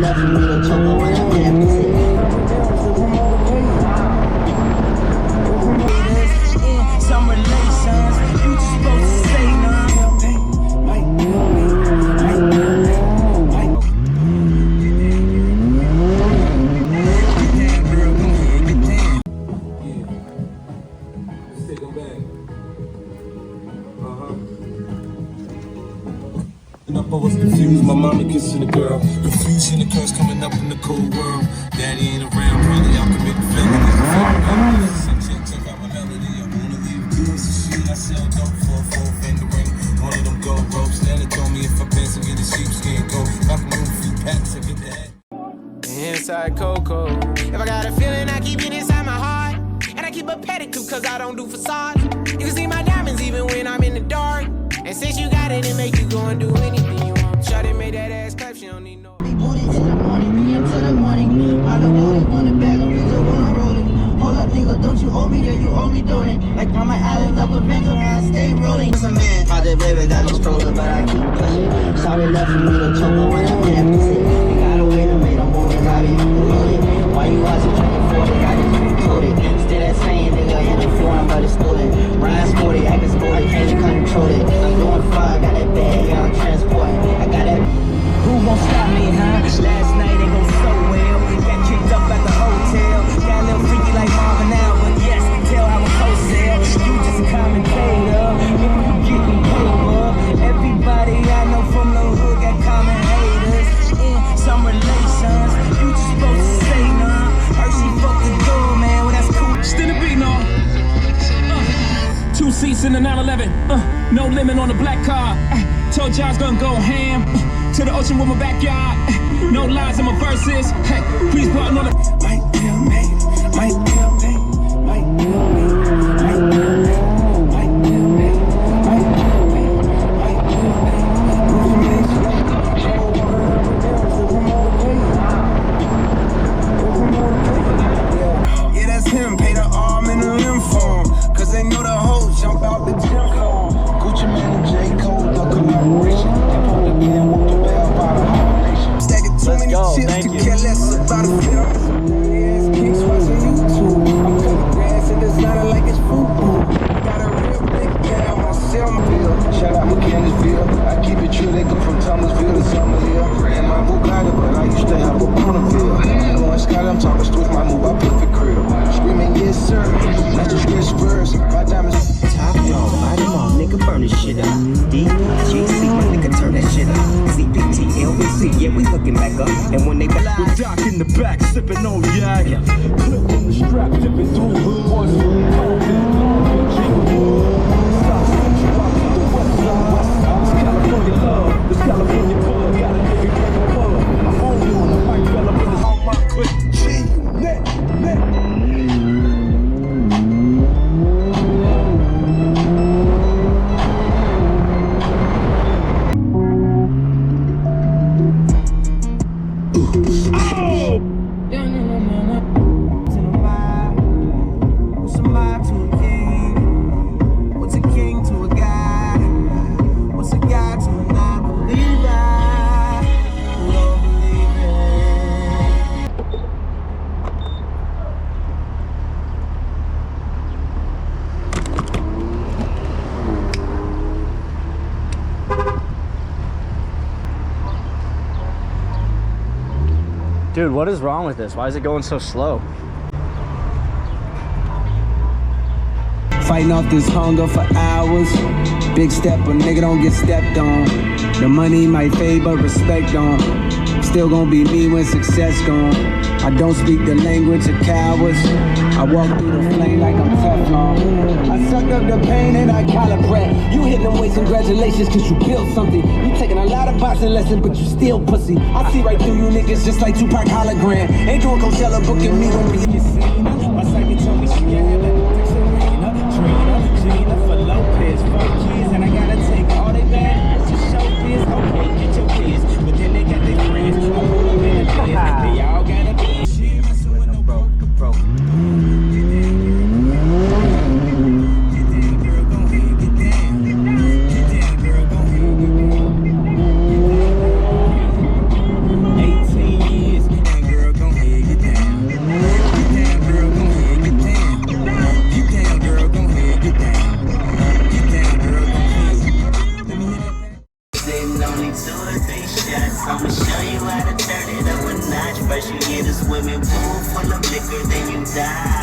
enough for me to choke on when I'm empty. Some relations, you just supposed to say nah. I was confused, my mama kissing a girl. Confusion, the curse coming up in the cold world. Daddy ain't around, probably out committing felonies. Check out my melody, I wanna leave a piece of shit. I sell dope for a 4-finger ring. One of them gold ropes. Nana told me if I pass and get a sheepskin coat, if I can move a few packs, I get the head. Inside Coco. If I got a feeling, I keep it inside my heart. And I keep a pedicure cause I don't do facades. You can see my diamonds even when I'm in the dark. And since you got it, it make you go and do anything you want. Shawty made that ass clap, she don't need no. Booty till the morning, PM till the morning. I don't want it back, I'm just wanna roll it. Hold up, nigga, don't you owe me that, you owe me doing it. Like Mama Island up a bank, I stay rolling. Some man, I just baby got no stroller, but I keep pushing. Sorry enough for me to choke on when I'm empty. You gotta wait a minute, I'm moving, I be loaded. Why you watching 24? I just recorded. Still that same nigga in the foreign, but it's stolen. Ryan sporty, acting sporty, can't control it. I'm doing far, got that bag, yeah, I'm transporting. I got that. Who won't stop me, huh? Last night it go so well. Got kicked up at the hotel. Got a little freaky like Marvin now, but yes, tell I was wholesale. You just a commentator. If you getting paper, everybody I know from the hood got common haters. Some relations, you just supposed to say nah. Heard she fucked the girl, man. Well, that's cool. Still a beat, no. 2 seats in the 911. No limit on the black car. Told you I was gonna go ham. To the ocean with my backyard. No lies in my verses. Hey, please pardon on the. Might be a mate, might be a mate, might be a mate, might be a mate, might be a mate, might be a mate, might be a mate. Yeah, that's him. Pay the arm in the limb form. Cause they know the hoes jump out the gym form. Gucci Man and J. Cole, the collaboration. They put the pen with the bell by the combination. Stacking too many chips to care less about a film. Ass kicks watching YouTube. I'm cutting grass and designing like it's food. Got a real big gal when I sell my bill. Shout out Mechanicsville. I keep it true, they go from Thomasville to Summerhill. And my Bugatti, but I used to have a Bonneville. Going Scott, I'm talking street, my move, I perfect crib. Screaming, yes sir, not just get spurs. My diamonds. Top dog, light them all, nigga, burn this shit up. DGC, my nigga, turn that shit up. CPT, LBC, yeah, we hooking back up. And when they back, With Doc in the back, sipping on yak. Clip on the strap, dipping through hood. Boys from Compton, Jingle. South Central, out to the west side. This California love, this California bug. Got a nigga in the pub. I'm on you, the white fella with his on my clip. G-Net. Dude, what is wrong with this? Why is it going so slow? Fighting off this hunger for hours. Big step, a nigga don't get stepped on. The money might fade, but respect on. Still gonna be me when success gone. I don't speak the language of cowards. I walk through the flame like I'm Teflon. I suck up the pain and I calibrate. You hit them weights, congratulations, cause you built something. You taking a lot of boxing lessons, but you still pussy. I see right through you niggas just like Tupac hologram. Ain't doing Coachella, booking me when we seen. My psychic told me she can't have that Trina for Lopez, 4 kids, and I gotta take all they bad to show biz. Okay, get your kids, but then they got their friends. I pull up in the bed, they all gotta be. She ain't messing with no broke. show you how to turn it up a notch. First you get a swimming pool full of liquor, then you die.